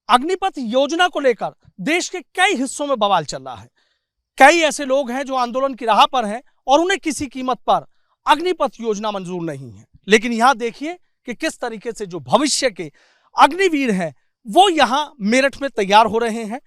अग्निपथ योजना को लेकर देश के कई हिस्सों में बवाल चल रहा है। कई ऐसे लोग हैं जो आंदोलन की राह पर हैं और उन्हें किसी कीमत पर अग्निपथ योजना मंजूर नहीं है। लेकिन यहां देखिए कि किस तरीके से जो भविष्य के अग्निवीर हैं वो यहां मेरठ में तैयार हो रहे हैं।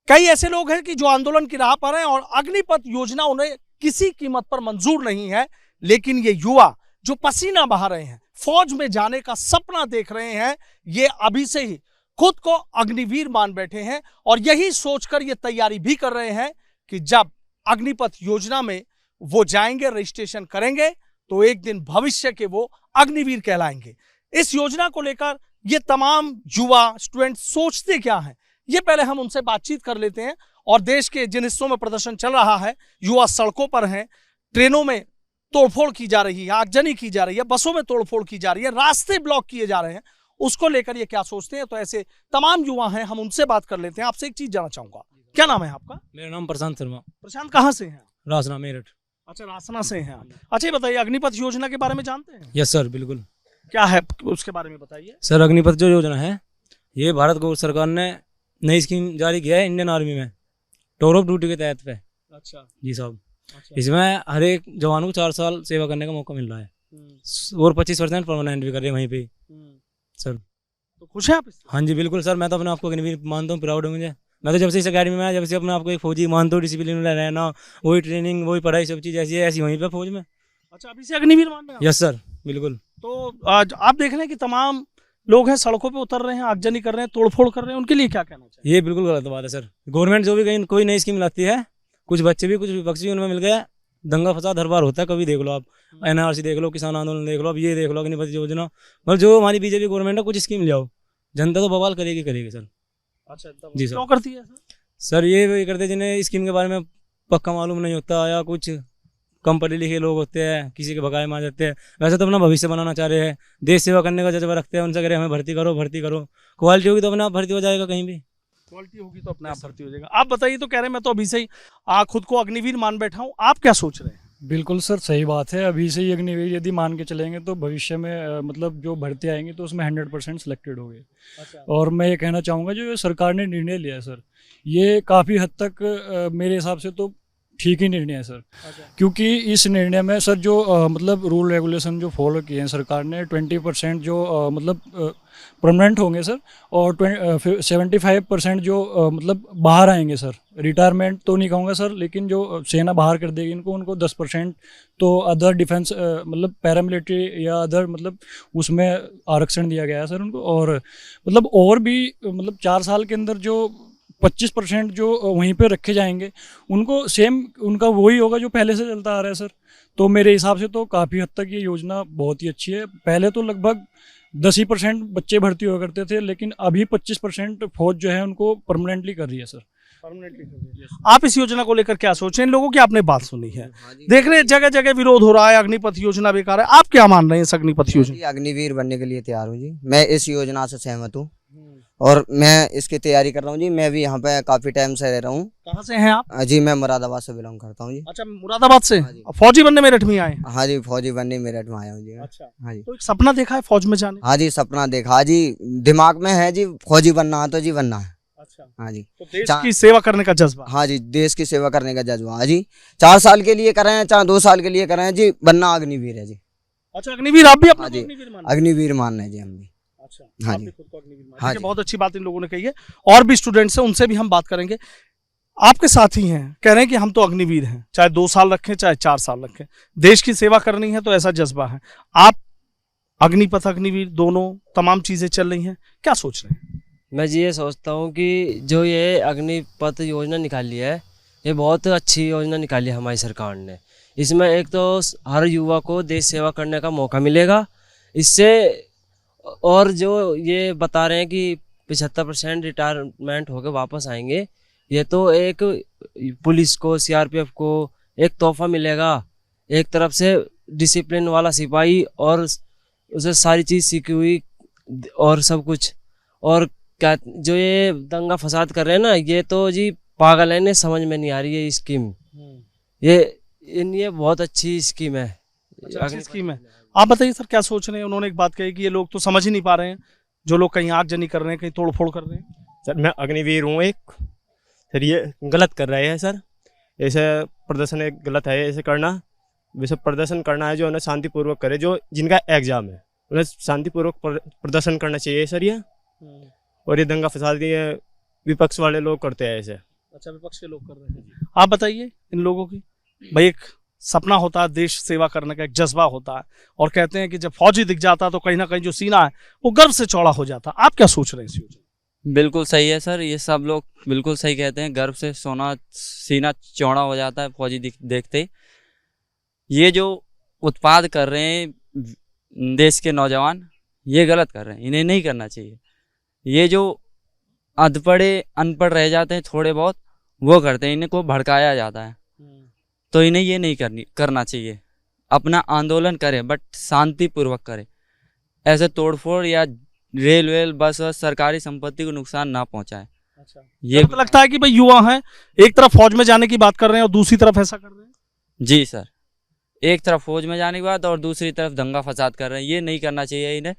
कई ऐसे लोग हैं कि जो आंदोलन की राह पर हैं और अग्निपथ योजना उन्हें किसी कीमत पर मंजूर नहीं है। लेकिन ये युवा जो पसीना बहा रहे हैं, फौज में जाने का सपना देख रहे हैं, ये अभी से ही खुद को अग्निवीर मान बैठे हैं और यही सोचकर ये तैयारी भी कर रहे हैं कि जब अग्निपथ योजना में वो जाएंगे, रजिस्ट्रेशन करेंगे, तो एक दिन भविष्य के वो अग्निवीर कहलाएंगे। इस योजना को लेकर ये तमाम युवा स्टूडेंट सोचते क्या हैं, ये पहले हम उनसे बातचीत कर लेते हैं। और देश के जिन हिस्सों में प्रदर्शन चल रहा है, युवा सड़कों पर हैं, ट्रेनों में तोड़फोड़ की जा रही है, आगजनी की जा रही है, बसों में तोड़फोड़ की जा रही है, रास्ते ब्लॉक किए जा रहे हैं, उसको लेकर ये क्या सोचते हैं। तो ऐसे तमाम युवा हैं, हम उनसे बात कर लेते हैं। आपसे एक चीज जानना चाहूंगा, क्या नाम है आपका? मेरा नाम प्रशांत शर्मा। प्रशांत, कहाँ से हैं? रासना, मेरठ। अच्छा, रासना से हैं। अच्छा, ये बताइए अग्निपथ योजना के बारे में जानते हैं? यस सर, बिल्कुल। क्या है उसके बारे में बताइए। सर, अग्निपथ जो योजना है, ये भारत गौर सरकार ने नई स्कीम जारी किया है इंडियन आर्मी में, टूर ऑफ ड्यूटी के तहत पे। अच्छा जी साहब। अच्छा। इसमें हर एक जवान को 4 साल सेवा करने का मौका मिल रहा है और 25% परमानेंट भी कर रहे हैं वहीं पे सर। तो खुश हैं आप इससे? हाँ जी बिल्कुल सर, मैं तो अपने आपको अग्निवीर मानता हूँ, प्राउड हूँ मुझे। मैं तो जब से इस अकेडमी में आया, जब से अपने आपको एक फौजी मानता हूँ, डिसिप्लिन में रहना, वही ट्रेनिंग, वही पढ़ाई, सब चीज़ ऐसी है, ऐसी वहीं पे फौज में। अच्छा, अभी से अग्निवीर मान रहे हैं? यस सर, बिल्कुल। तो आज आप देख रहे हैं कि तमाम लोग हैं सड़कों पे उतर रहे हैं, आगजनी कर रहे हैं, तोड़फोड़ कर रहे हैं, उनके लिए क्या कहना चाहिए? ये बिल्कुल गलत बात है सर। गवर्नमेंट जो भी कहीं कोई नई स्कीम लाती है, कुछ बच्चे भी, कुछ विपक्ष भी उनमें मिल गया, दंगा फसाद हर बार होता है। कभी देख लो आप, एनआरसी देख लो, किसान आंदोलन देख लो, अब ये देख लो अग्निपथ योजना। मतलब जो हमारी बीजेपी गवर्नमेंट है, कुछ स्कीम ले आओ, जनता तो बवाल करेगी सर। अच्छा जी सर। क्यों करती है सर? ये करते जिन्हें स्कीम के बारे में पक्का मालूम नहीं होता, या कुछ कम पढ़े लिखे लोग होते हैं, किसी के भगाए मार जाते हैं। वैसे तो अपना भविष्य बनाना चाह रहे हैं, देश सेवा करने का जज्बा रखते हैं, उनसे कह रहे हैं हमें भर्ती करो। क्वालिटी होगी तो अपने आप भर्ती हो जाएगा, कहीं भी क्वालिटी होगी तो अपने आप भर्ती हो जाएगा। आप बताइए, तो कह रहे हैं मैं तो अभी से ही खुद को अग्निवीर मान बैठा हूँ, आप क्या सोच रहे हैं? बिल्कुल सर, सही बात है। अभी से ही अग्निवीर यदि मान के चलेंगे तो भविष्य में मतलब जो भर्ती आएंगी तो उसमें 100% सिलेक्टेड हो गए। अच्छा। और मैं ये कहना चाहूँगा जो सरकार ने निर्णय लिया है सर, ये काफ़ी हद तक मेरे हिसाब से तो ठीक ही निर्णय है सर। अच्छा। क्योंकि इस निर्णय में सर जो मतलब रूल रेगुलेशन जो फॉलो किए हैं सरकार ने, 20% जो मतलब परमानेंट होंगे सर, और 75% जो मतलब बाहर आएंगे सर। रिटायरमेंट तो नहीं कहूँगा सर, लेकिन जो सेना बाहर कर देगी इनको, उनको 10% तो अदर डिफेंस मतलब पैरामिलिट्री या अदर मतलब उसमें आरक्षण दिया गया है सर उनको। और मतलब और भी मतलब 4 साल के अंदर जो 25% जो वहीं पे रखे जाएंगे, उनको सेम उनका वही होगा जो पहले से चलता आ रहा है सर। तो मेरे हिसाब से तो काफ़ी हद तक ये योजना बहुत ही अच्छी है। पहले तो लगभग 10% बच्चे भर्ती हुआ करते थे, लेकिन अभी 25% फौज जो है उनको परमानेंटली कर रही है सर। परमानेंटली कर रही है। आप इस योजना को लेकर क्या सोच रहे हैं? इन लोगों की आपने बात सुनी है, देख रहे हैं जगह जगह विरोध हो रहा है, अग्निपथ योजना बेकार है। आप क्या मान रहे हैं इस अग्निपथ योजना? अग्निवीर बनने के लिए तैयार हूँ जी। मैं इस योजना से सहमत हूँ और मैं इसकी तैयारी कर रहा हूँ जी। मैं भी यहाँ पे काफी टाइम से रह रहा हूँ। कहाँ से हैं आप? जी, मैं मुरादाबाद से बिलोंग करता हूँ जी। अच्छा, मुरादाबाद से। फौजी बनने मेरठ में आए? हाँ जी, फौजी बनने मेरठ में आया हूँ जी। अच्छा। हाँ जी। तो एक सपना देखा है फौज में जाने? हाँ जी, सपना देखा जी, दिमाग में है जी, फौजी बनना है तो जी बनना है। अच्छा। हाँ जी। तो देश की सेवा करने का जज्बा? हाँ जी, देश की सेवा करने का जज्बा। हाँ जी, 4 साल के लिए करें चाहे 2 साल के लिए करें जी, बनना अग्निवीर है जी। अच्छा, अग्निवीर आप भी अपना अग्निवीर मानना है जी हम भी। अच्छा, हाँ जी। हाँ जी, बहुत अच्छी बात इन लोगों ने कही है। और भी स्टूडेंट्स हैं, उनसे भी हम बात करेंगे। आपके साथी हैं, कह रहे हैं कि हम तो अग्निवीर हैं, चाहे 2 साल रखें चाहे 4 साल रखें, देश की सेवा करनी है तो ऐसा जज्बा है। आप अग्निपथ अग्निवीर दोनों तमाम चीजें चल रही हैं, क्या सोच रहे हैं? मैं जी ये सोचता हूँ कि जो ये अग्निपथ योजना निकाली है, ये बहुत अच्छी योजना निकाली है हमारी सरकार ने। इसमें एक तो हर युवा को देश सेवा करने का मौका मिलेगा इससे, और जो ये बता रहे हैं कि 75% रिटायरमेंट होकर वापस आएंगे, ये तो एक पुलिस को, सीआरपीएफ को एक तोहफा मिलेगा। एक तरफ से डिसिप्लिन वाला सिपाही और उसे सारी चीज़ सीखी हुई और सब कुछ। और क्या जो ये दंगा फसाद कर रहे हैं ना, ये तो जी पागल है, इन्हें समझ में नहीं आ रही है स्कीम। ये बहुत अच्छी स्कीम है। अच्छा, अच्छी स्कीम है। आप बताइए सर, क्या सोच रहे हैं? उन्होंने एक बात कही कि ये लोग तो समझ ही नहीं पा रहे हैं, जो लोग कहीं आगजनी कर रहे हैं, कहीं तोड़फोड़ कर रहे हैं। सर मैं अग्निवीर हूँ एक। सर ये गलत कर रहे हैं सर, ऐसे प्रदर्शन एक गलत है ऐसे करना। वैसे प्रदर्शन करना है जो उन्हें शांतिपूर्वक करे, जो जिनका एग्जाम है उन्हें शांतिपूर्वक प्रदर्शन करना चाहिए सर ये। और ये दंगा फसाद ये विपक्ष वाले लोग करते हैं ऐसे। अच्छा, विपक्ष के लोग कर रहे हैं। आप बताइए इन लोगों की। भाई एक सपना होता है, देश सेवा करने का एक जज्बा होता है, और कहते हैं कि जब फौजी दिख जाता तो कहीं ना कहीं जो सीना है वो गर्व से चौड़ा हो जाता। आप क्या सोच रहे हैं इस योजना? बिल्कुल सही है सर, ये सब लोग बिल्कुल सही कहते हैं, गर्व से सीना चौड़ा हो जाता है फौजी देखते ही। ये जो उत्पाद कर रहे हैं देश के नौजवान, ये गलत कर रहे हैं, इन्हें नहीं करना चाहिए। ये जो अनपढ़ रह जाते हैं थोड़े बहुत, वो करते हैं, इन्हें को भड़काया जाता है, तो इन्हें ये नहीं करना चाहिए। अपना आंदोलन करें बट शांतिपूर्वक करें, ऐसे तोड़फोड़ या रेल बस और सरकारी संपत्ति को नुकसान ना पहुंचाए। अच्छा, ये तो लगता है कि भाई युवा हैं, एक तरफ फौज में जाने की बात कर रहे हैं और दूसरी तरफ ऐसा कर रहे हैं। जी सर, एक तरफ फौज में जाने की बात और दूसरी तरफ दंगा फसाद कर रहे हैं, ये नहीं करना चाहिए इन्हें,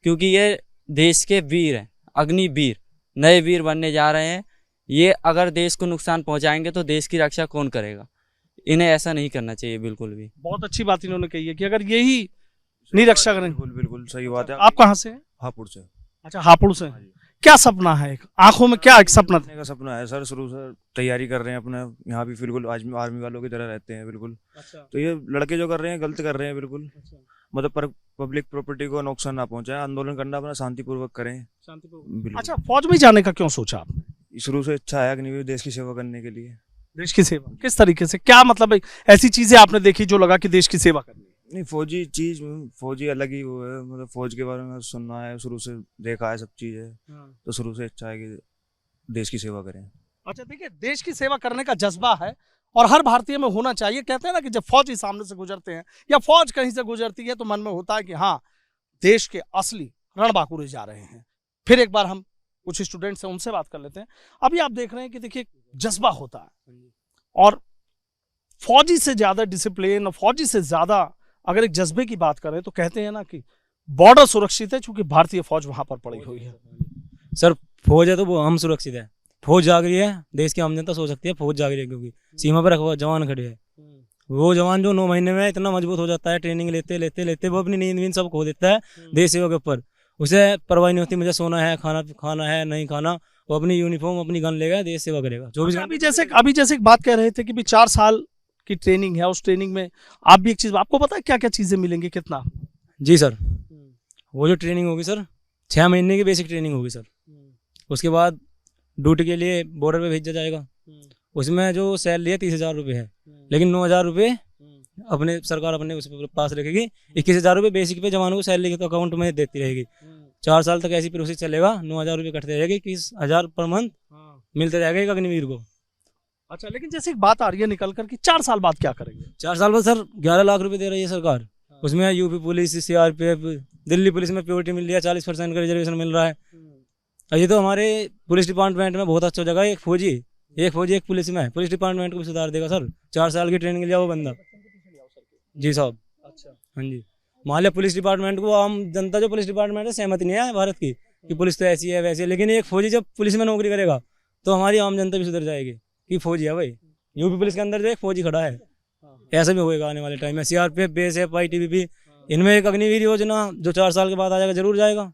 क्योंकि ये देश के वीर हैं, अग्निवीर, नए वीर बनने जा रहे हैं। ये अगर देश को नुकसान पहुंचाएंगे तो देश की रक्षा कौन करेगा? इन्हें ऐसा नहीं करना चाहिए बिल्कुल भी। बहुत अच्छी बात इन्होंने कही है कि अगर यही नहीं रक्षा करें। बिल्कुल बिल्कुल सही बात है। आप कहाँ से हैं? हापुड़ से। अच्छा, हापुड़ से। क्या सपना है, आंखों में क्या एक सपना का सपना है सर, शुरू से तैयारी कर रहे हैं अपना, यहाँ भी बिल्कुल आर्मी वालों की तरह रहते हैं बिल्कुल। अच्छा। तो ये लड़के जो कर रहे हैं गलत कर रहे हैं बिल्कुल। अच्छा। मतलब पब्लिक प्रॉपर्टी को नुकसान ना पहुंचाए, आंदोलन करना अपना शांतिपूर्वक करें। शांतिपूर्वक। अच्छा, फौज में जाने का क्यों सोचा आपने? शुरू से इच्छा है अग्निवीर देश की सेवा करने के लिए। देश की सेवा किस तरीके से, क्या मतलब ऐसी चीजें आपने देखी जो लगा कि देश की सेवा करनी? नहीं, फौजी अलग ही वो है, मतलब फौज के बारे में सुनना है, शुरू से देखा है सब चीजें, तो शुरू से इच्छा है कि देश की सेवा करें। अच्छा, देखिए, देश की सेवा करने का जज्बा है और हर भारतीय में होना चाहिए। कहते हैं ना कि जब फौजी सामने से गुजरते हैं या फौज कहीं से गुजरती है तो मन में होता है कि हाँ, देश के असली रणबांकुरे जा रहे हैं। फिर एक बार हम कुछ स्टूडेंट्स हैं, उनसे बात कर लेते हैं। अभी आप देख रहे हैं कि देखिए जज्बा होता है, और फौजी से ज्यादा डिसिप्लिन और फौजी से ज्यादा अगर एक जज्बे की बात करें तो कहते हैं ना कि बॉर्डर सुरक्षित है, क्योंकि भारतीय फौज वहां पर पड़ी हुई है। सर फौज है तो वो हम सुरक्षित है, फौज जाग रही है, देश की आम जनता सो सकती है, फौज जाग रही है क्योंकि सीमा पर जवान खड़े हैं। वो जवान जो 9 महीने में इतना मजबूत हो जाता है, ट्रेनिंग लेते लेते लेते वो अपनी नींद सब खो देता है देश सेवा के ऊपर। उसे परवाह नहीं होती मुझे सोना है, खाना है नहीं खाना, वो अपनी यूनिफॉर्म अपनी गन लेगा, देश सेवा करेगा 24 घंटे। अभी जैसे एक बात कह रहे थे कि 4 साल की ट्रेनिंग है, उस ट्रेनिंग में आप भी एक चीज, आपको पता है क्या क्या चीजें मिलेंगी, कितना? जी सर, वो जो ट्रेनिंग होगी सर 6 महीने की बेसिक ट्रेनिंग होगी सर। उसके बाद ड्यूटी के लिए बॉर्डर पे भेजा जाएगा। उसमें जो सैलरी है 30,000 रुपये है, लेकिन 9,000 रुपये अपने सरकार अपने उस पास रखेगी। 21,000 रुपये बेसिक पे जवानों को सैलरी के तो अकाउंट में देती रहेगी। 4 साल तक ऐसी प्रोसेस चलेगा, 9,000 रुपये कटते रहेंगे, 21,000 पर मंथ मिलते रहेगा एक अग्निवीर को। अच्छा, लेकिन जैसे एक बात आ रही है निकल कर कि 4 साल बाद क्या करेंगे? 4 साल बाद सर 11 लाख रुपए दे रही है सरकार। उसमें UP police, CRPF, Delhi police में प्योरिटी मिल रही है, 40% का रिजर्वेशन मिल रहा है। और ये तो हमारे पुलिस डिपार्टमेंट में बहुत अच्छा जगह है। एक फौजी एक पुलिस में है, पुलिस डिपार्टमेंट को भी सुधार देगा सर। 4 साल की ट्रेनिंग लिया वो बंदा। जी साहब। अच्छा, हाँ जी। मान लिया पुलिस डिपार्टमेंट को आम जनता, जो पुलिस डिपार्टमेंट है, सहमति नहीं है भारत की कि पुलिस तो ऐसी है वैसी है, लेकिन एक फौजी जब पुलिस में नौकरी करेगा तो हमारी आम जनता भी सुधर जाएगी कि फौजी है भाई, यूपी पुलिस के अंदर जो एक फौजी खड़ा है। ऐसा भी होएगा आने वाले टाइम में। CRPF, BSF, ITBP, इनमें एक अग्निवीर योजना जो 4 साल के बाद आ जाएगा, जरूर जाएगा।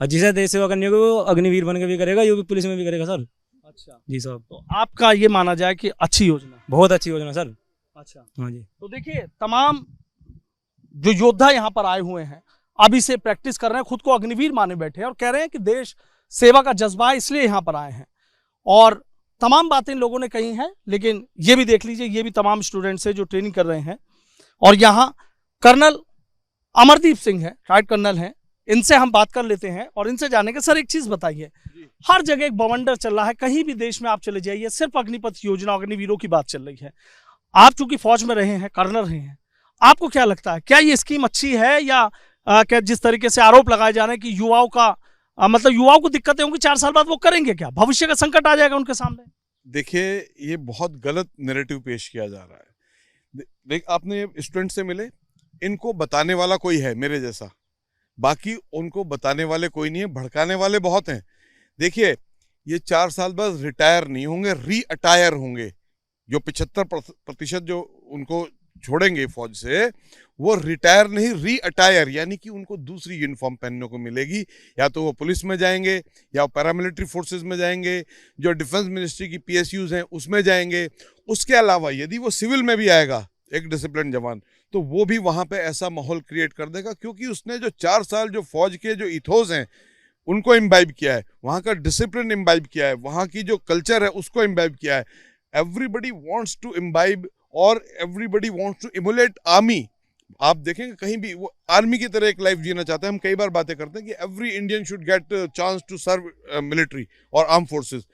और जिसे देश सेवा करने को वो अग्निवीर बन के भी करेगा, यूपी पुलिस में भी करेगा सर। अच्छा जी साहब, तो आपका ये माना जाए कि अच्छी योजना, बहुत अच्छी योजना सर। अच्छा, हाँ जी। तो देखिए, तमाम जो योद्धा यहाँ पर आए हुए हैं अभी से प्रैक्टिस कर रहे हैं, खुद को अग्निवीर माने बैठे हैं और कह रहे हैं कि देश सेवा का जज्बा है, इसलिए यहाँ पर आए हैं। और तमाम बातें लोगों ने कही हैं, लेकिन ये भी देख लीजिए, ये भी तमाम स्टूडेंट्स हैं जो ट्रेनिंग कर रहे हैं। और यहाँ कर्नल अमरदीप सिंह है, राइट कर्नल हैं, इनसे हम बात कर लेते हैं और इनसे जानेंगे। सर, एक चीज बताइए, हर जगह एक बवंडर चल रहा है, कहीं भी देश में आप चले जाइए, सिर्फ अग्निपथ योजना, अग्निवीरों की बात चल रही है। आप चूंकि फौज में रहे हैं, कर्नल रहे हैं, आपको क्या लगता है, क्या ये स्कीम अच्छी है या क्या जिस तरीके से आरोप लगाए जा रहे हैं कि युवाओं का मतलब युवाओं को दिक्कतें होंगी, 4 साल बाद वो करेंगे क्या, भविष्य का संकट आ जाएगा उनके सामने? देखिए, ये बहुत गलत नैरेटिव पेश किया जा रहा है। देख, आपने स्टूडेंट से मिले, इनको बताने वाला कोई है मेरे जैसा, बाकी उनको बताने वाले कोई नहीं है, भड़काने वाले बहुत हैं। देखिए, ये 4 साल बाद रिटायर नहीं होंगे, री अटायर होंगे। जो 75% जो उनको छोड़ेंगे फौज से, वो रिटायर नहीं, री अटायर, यानी कि उनको दूसरी यूनिफॉर्म पहनने को मिलेगी। या तो वो पुलिस में जाएंगे या पैरामिलिट्री फोर्सेस में जाएंगे, जो डिफेंस मिनिस्ट्री की PSUs हैं उसमें जाएंगे। उसके अलावा यदि वो सिविल में भी आएगा एक डिसिप्लिन जवान, तो वो भी वहाँ पे ऐसा माहौल क्रिएट कर देगा, क्योंकि उसने जो 4 साल जो फौज के जो इथोस हैं उनको इम्बाइब किया है, वहाँ का डिसिप्लिन इम्बाइब किया है, वहाँ की जो कल्चर है उसको इम्बाइब किया है। एवरीबडी वॉन्ट्स टू इम्बाइब और everybody wants to emulate army. आप देखेंगे कहीं भी वो आर्मी की तरह एक लाइफ जीना चाहते हैं। हम कई बार बातें करते हैं कि every Indian should get chance to serve military और आर्म फोर्सेस।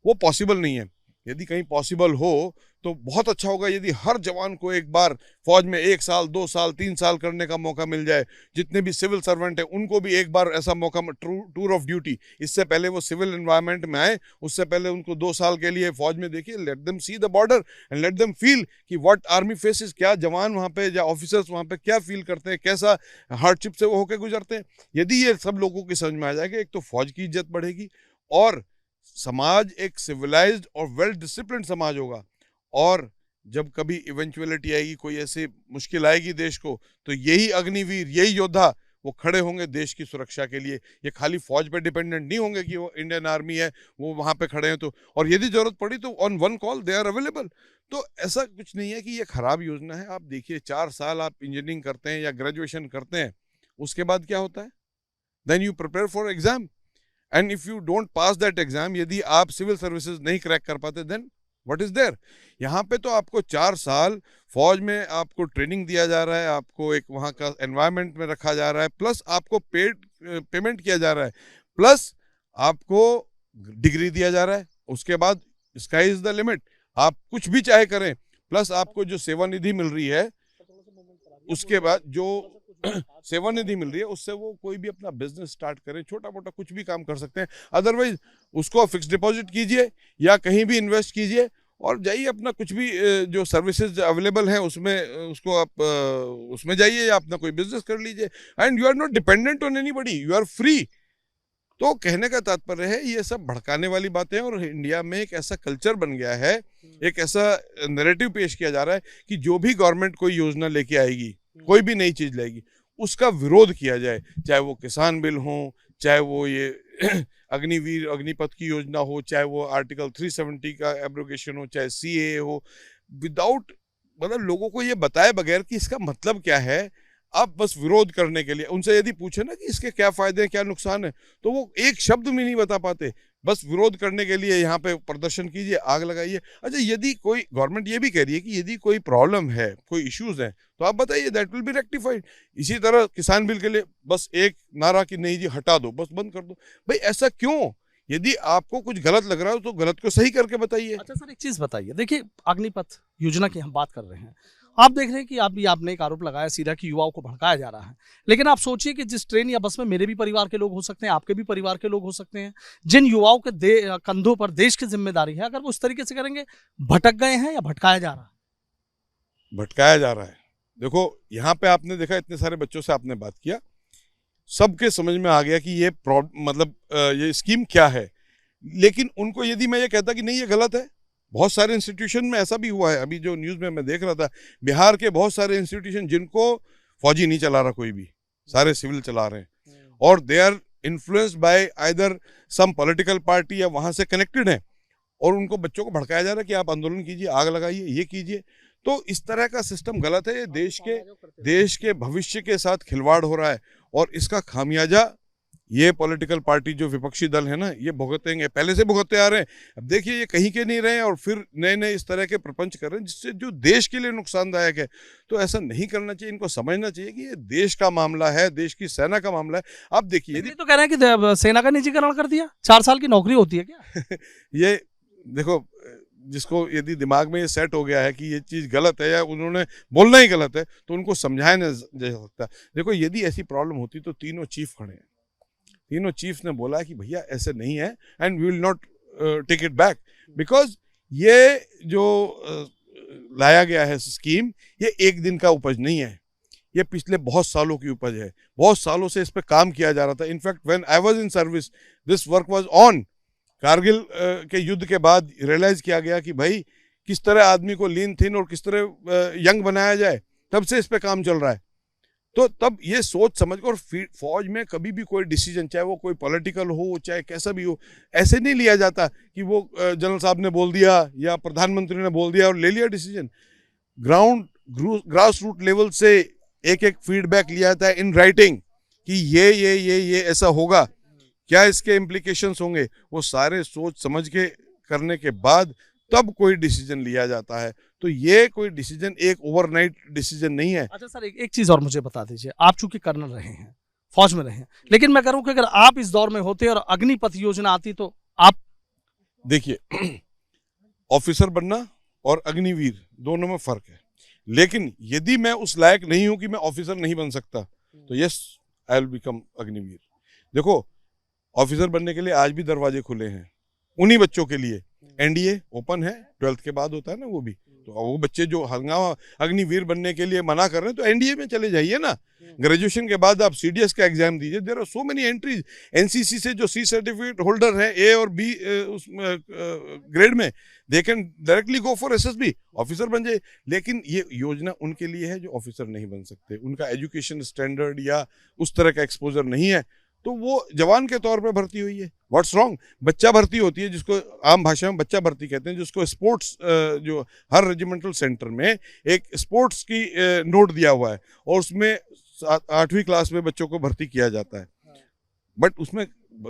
वो पॉसिबल नहीं है। यदि कहीं पॉसिबल हो तो बहुत अच्छा होगा यदि हर जवान को एक बार फौज में 1 साल 2 साल 3 साल करने का मौका मिल जाए। जितने भी सिविल सर्वेंट हैं उनको भी एक बार ऐसा मौका, टूर ऑफ ड्यूटी, इससे पहले वो सिविल एनवायरनमेंट में आए उससे पहले उनको 2 साल के लिए फौज में देखिए। Let them see the border and let them feel कि व्हाट आर्मी फेसेस, क्या जवान वहाँ पे या ऑफिसर्स वहाँ पे क्या फील करते हैं, कैसा हार्डशिप से वो होकर गुजरते हैं। यदि ये सब लोगों की समझ में आ जाएगा, एक तो फौज की इज्जत बढ़ेगी और समाज एक सिविलाइज्ड और वेल डिसिप्लिन समाज होगा। और जब कभी इवेंचुअलिटी आएगी, कोई ऐसी मुश्किल आएगी देश को, तो यही अग्निवीर, यही योद्धा वो खड़े होंगे देश की सुरक्षा के लिए। ये खाली फौज पे डिपेंडेंट नहीं होंगे कि वो इंडियन आर्मी है वो वहाँ पे खड़े हैं तो, और यदि जरूरत पड़ी तो on one call they are available. तो ऐसा कुछ नहीं है कि ये खराब योजना है। आप देखिए 4 साल आप इंजीनियरिंग करते हैं या ग्रेजुएशन करते हैं, उसके बाद क्या होता है? Then you prepare for exam and if you don't pass that exam, यदि आप सिविल सर्विसेज नहीं क्रैक कर पाते, देन व्हाट इज देयर? यहाँ पे तो आपको 4 साल फौज में आपको ट्रेनिंग दिया जा रहा है, आपको एक वहाँ का एनवायरनमेंट में रखा जा रहा है, प्लस आपको पेमेंट किया जा रहा है, प्लस आपको डिग्री दिया जा रहा है। उसके बाद स्काई इज द लिमिट, आप कुछ भी चाहे करें। प्लस आपको जो सेवानिधि मिल रही है, उसके बाद जो सेवानिधि मिल रही है उससे वो कोई भी अपना बिजनेस स्टार्ट करे, छोटा मोटा कुछ भी काम कर सकते हैं। अदरवाइज उसको फिक्स डिपॉजिट कीजिए या कहीं भी इन्वेस्ट कीजिए और जाइए अपना कुछ भी जो सर्विसेज अवेलेबल हैं उसमें उसको आप उसमें जाइए या अपना कोई बिजनेस कर लीजिए। And you are not dependent on anybody, you are free. तो कहने का तात्पर्य है ये सब भड़काने वाली बातें, और इंडिया में एक ऐसा कल्चर बन गया है, एक ऐसा नैरेटिव पेश किया जा रहा है कि जो भी गवर्नमेंट कोई योजना लेके आएगी, कोई भी नई चीज लाएगी, उसका विरोध किया जाए। चाहे वो किसान बिल हो, चाहे वो ये अग्निवीर अग्निपथ की योजना हो, चाहे वो आर्टिकल 370 का एब्रोगेशन हो, चाहे CAA हो, विदाउट मतलब लोगों को ये बताए बगैर कि इसका मतलब क्या है, आप बस विरोध करने के लिए उनसे यदि पूछे ना कि इसके क्या फायदे हैं क्या नुकसान है, तो वो एक शब्द में नहीं बता पाते। बस विरोध करने के लिए यहाँ पे प्रदर्शन कीजिए, आग लगाइए। अच्छा, यदि कोई गवर्नमेंट ये भी कह रही है कि यदि कोई प्रॉब्लम है, कोई इश्यूज हैं, तो आप बताइए, दैट विल बी रेक्टिफाइड। इसी तरह किसान बिल के लिए बस एक नारा कि नहीं जी हटा दो, बस बंद कर दो। भाई ऐसा क्यों? यदि आपको कुछ गलत लग रहा हो तो गलत को सही करके बताइए। अच्छा सर, एक चीज बताइए, देखिए अग्निपथ योजना की हम बात कर रहे हैं, आप देख रहे हैं कि आपने एक आरोप लगाया सीधा कि युवाओं को भड़काया जा रहा है। लेकिन आप सोचिए कि जिस ट्रेन या बस में मेरे भी परिवार के लोग हो सकते हैं, आपके भी परिवार के लोग हो सकते हैं, जिन युवाओं के कंधों पर देश की जिम्मेदारी है, अगर वो उस तरीके से करेंगे, भटक गए हैं या भटकाया जा रहा है? भटकाया जा रहा है। देखो यहाँ पे आपने देखा, इतने सारे बच्चों से आपने बात किया, सबके समझ में आ गया कि ये मतलब ये स्कीम क्या है। लेकिन उनको यदि मैं ये कहता कि नहीं ये गलत है, बहुत सारे इंस्टीट्यूशन में ऐसा भी हुआ है। अभी जो न्यूज़ में मैं देख रहा था, बिहार के बहुत सारे इंस्टीट्यूशन जिनको फौजी नहीं चला रहा कोई भी, सारे सिविल चला रहे हैं, और they are influenced by either some political party या वहाँ से कनेक्टेड हैं, और उनको बच्चों को भड़काया जा रहा है कि आप आंदोलन कीजिए, आग लगाइए, ये कीजिए। तो इस तरह का सिस्टम गलत है। ये देश के भविष्य के साथ खिलवाड़ हो रहा है, और इसका खामियाजा ये पॉलिटिकल पार्टी जो विपक्षी दल है ना, ये भुगतेंगे, पहले से भुगतते आ रहे हैं। अब देखिए ये कहीं के नहीं रहे और फिर नए नए इस तरह के प्रपंच कर रहे हैं जिससे जो देश के लिए नुकसानदायक है। तो ऐसा नहीं करना चाहिए, इनको समझना चाहिए कि ये देश का मामला है, देश की सेना का मामला है। आप देखिए, ये तो कह रहे हैं कि सेना का निजीकरण कर दिया, 4 साल की नौकरी होती है क्या? ये देखो, जिसको यदि दिमाग में ये सेट हो गया है कि ये चीज़ गलत है या उन्होंने बोलना ही गलत है, तो उनको समझाया नहीं जा सकता। देखो, यदि ऐसी प्रॉब्लम होती तो तीनों चीफ खड़े हैं, तीनों चीफ्स ने बोला कि भैया ऐसे नहीं है and we will not take it back, because ये जो लाया गया है स्कीम, ये एक दिन का उपज नहीं है, ये पिछले बहुत सालों की उपज है। बहुत सालों से इस पर काम किया जा रहा था। In fact when I was in service this work was on. Kargil के युद्ध के बाद रियलाइज किया गया कि भाई किस तरह आदमी को लीन थिन और किस तरह यंग बनाया जाए, तब से इस पे काम चल रहा है। तो तब ये सोच समझ कर, और फौज में कभी भी कोई डिसीजन, चाहे वो कोई पॉलिटिकल हो चाहे कैसा भी हो, ऐसे नहीं लिया जाता कि वो जनरल साहब ने बोल दिया या प्रधानमंत्री ने बोल दिया और ले लिया डिसीजन। ग्रास रूट लेवल से एक एक फीडबैक लिया जाता है इन राइटिंग कि ये ऐसा होगा, क्या इसके इम्प्लीकेशंस होंगे, वो सारे सोच समझ के करने के बाद तब कोई डिसीजन लिया जाता है। तो ये कोई डिसीजन एक ओवरनाइट डिसीजन नहीं है। अच्छा सर, एक चीज और मुझे बता दीजिए, आप चूंकि कर्नल रहे हैं, फौज में रहे हैं, लेकिन मैं कह रहा हूं कि अगर आप इस दौर में होते और अग्निपथ योजना आती तो आप देखिए, ऑफिसर बनना और अग्निवीर दोनों में फर्क है। लेकिन यदि मैं उस लायक नहीं हूं कि मैं ऑफिसर नहीं बन सकता, तो yes I will become Agniveer. देखो, ऑफिसर बनने के लिए आज भी दरवाजे खुले हैं उन्हीं बच्चों के लिए। एनडीए ओपन है, 12th के बाद होता है ना वो भी। तो वो बच्चे जो हंगामा अग्निवीर बनने के लिए मना कर रहे हैं, तो एनडीए में चले जाइए ना। ग्रेजुएशन के बाद आप सीडीएस का एग्जाम दीजिए। There are so many entries. NCC से जो सी सर्टिफिकेट होल्डर है ए और बी उस ग्रेड में, they can directly go for SSB, officer बन जाए। लेकिन ये योजना उनके लिए है जो ऑफिसर नहीं बन सकते, उनका एजुकेशन स्टैंडर्ड या उस तरह का एक्सपोजर नहीं है, तो वो जवान के तौर पे भर्ती हुई है। What's wrong? बच्चा भर्ती होती है, जिसको आम भाषा में बच्चा भर्ती कहते हैं, जिसको स्पोर्ट्स, जो हर रेजिमेंटल सेंटर में एक स्पोर्ट्स की नोट दिया हुआ है और उसमें 8वीं क्लास में बच्चों को भर्ती किया जाता है। बट उसमें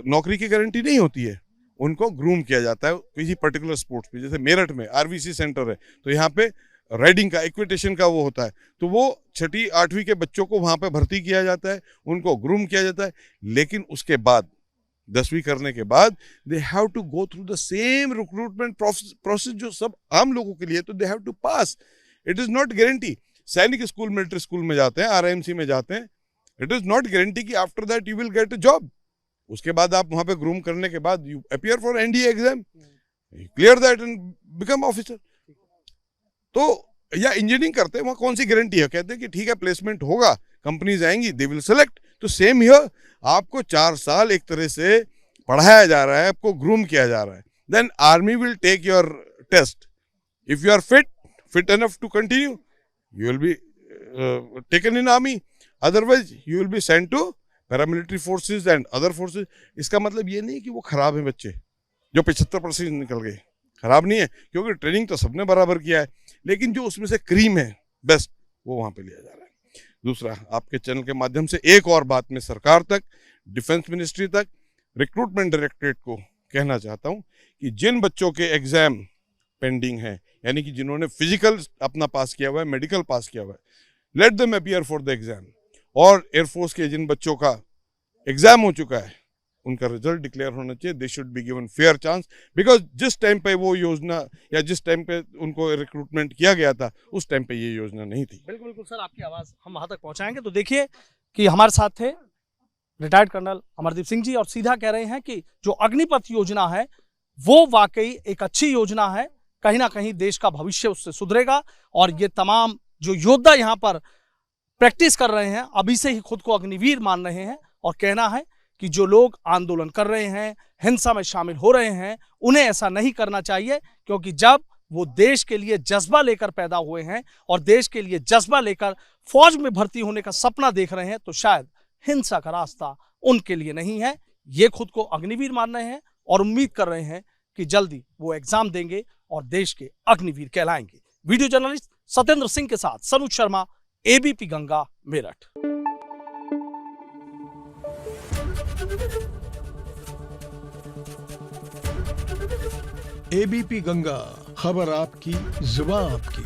नौकरी की गारंटी नहीं होती है, उनको ग्रूम किया जाता है किसी पर्टिकुलर स्पोर्ट्स पे। जैसे मेरठ में आरवीसी सेंटर है, तो यहाँ पे राइडिंग का, इक्विटेशन का वो होता है, तो वो 6ठी 8वीं के बच्चों को वहाँ पे भर्ती किया जाता है, उनको ग्रूम किया जाता है। लेकिन उसके बाद 10वीं करने के बाद they have to go through the same recruitment process जो सब आम लोगों के लिए, तो they have to pass. It is not guarantee. Sainik school, military school में जाते हैं, आरआईएमसी में जाते हैं, इट इज नॉट गारंटी कि after that you will get a job. उसके बाद आप वहाँ पे ग्रूम करने के बाद you appear for NDA exam, clear that and become officer. तो या इंजीनियरिंग करते हैं, वहाँ कौन सी गारंटी है? कहते हैं कि ठीक है प्लेसमेंट होगा, कंपनीज आएंगी, दे विल सेलेक्ट। तो सेम हियर, आपको 4 साल एक तरह से पढ़ाया जा रहा है, आपको ग्रूम किया जा रहा है। Then army will take your test. If you are fit enough to continue, you will be taken in army, otherwise you will be sent to paramilitary forces and other forces। इसका मतलब ये नहीं कि वो खराब है बच्चे जो 75% निकल गए, खराब नहीं है, क्योंकि ट्रेनिंग तो सबने बराबर किया है, लेकिन जो उसमें से क्रीम है बेस्ट, वो वहाँ पे लिया जा रहा है। दूसरा, आपके चैनल के माध्यम से एक और बात मैं सरकार तक, डिफेंस मिनिस्ट्री तक, रिक्रूटमेंट डायरेक्टरेट को कहना चाहता हूँ कि जिन बच्चों के एग्जाम पेंडिंग है, यानी कि जिन्होंने फिजिकल अपना पास किया हुआ है, मेडिकल पास किया हुआ है, let them appear for the exam. और एयरफोर्स के जिन बच्चों का एग्जाम हो चुका है, उनका रिजल्ट डिक्लेयर होना चाहिए। They should be given fair chance, because जिस टाइम पे वो योजना या जिस टाइम पे उनको रिक्रूटमेंट किया गया था, उस टाइम पे ये योजना नहीं थी। बिल्कुल बिल्कुल सर, आपकी आवाज़ हम वहाँ तक पहुँचाएंगे। तो देखिए कि हमारे साथ थे रिटायर्ड कर्नल अमरदीप सिंह जी, और सीधा कह रहे हैं कि जो अग्निपथ योजना है वो वाकई एक अच्छी योजना है, कहीं ना कहीं देश का भविष्य उससे सुधरेगा। और ये तमाम जो योद्धा यहाँ पर प्रैक्टिस कर रहे हैं, अभी से ही खुद को अग्निवीर मान रहे हैं, और कहना है कि जो लोग आंदोलन कर रहे हैं, हिंसा में शामिल हो रहे हैं, उन्हें ऐसा नहीं करना चाहिए, क्योंकि जब वो देश के लिए जज्बा लेकर पैदा हुए हैं और देश के लिए जज्बा लेकर फौज में भर्ती होने का सपना देख रहे हैं, तो शायद हिंसा का रास्ता उनके लिए नहीं है। ये खुद को अग्निवीर मान रहे हैं और उम्मीद कर रहे हैं कि जल्दी वो एग्जाम देंगे और देश के अग्निवीर कहलाएंगे। वीडियो जर्नलिस्ट सत्येंद्र सिंह के साथ सनुज शर्मा, एबीपी गंगा, मेरठ। एबीपी गंगा, खबर आपकी, जुबान आपकी।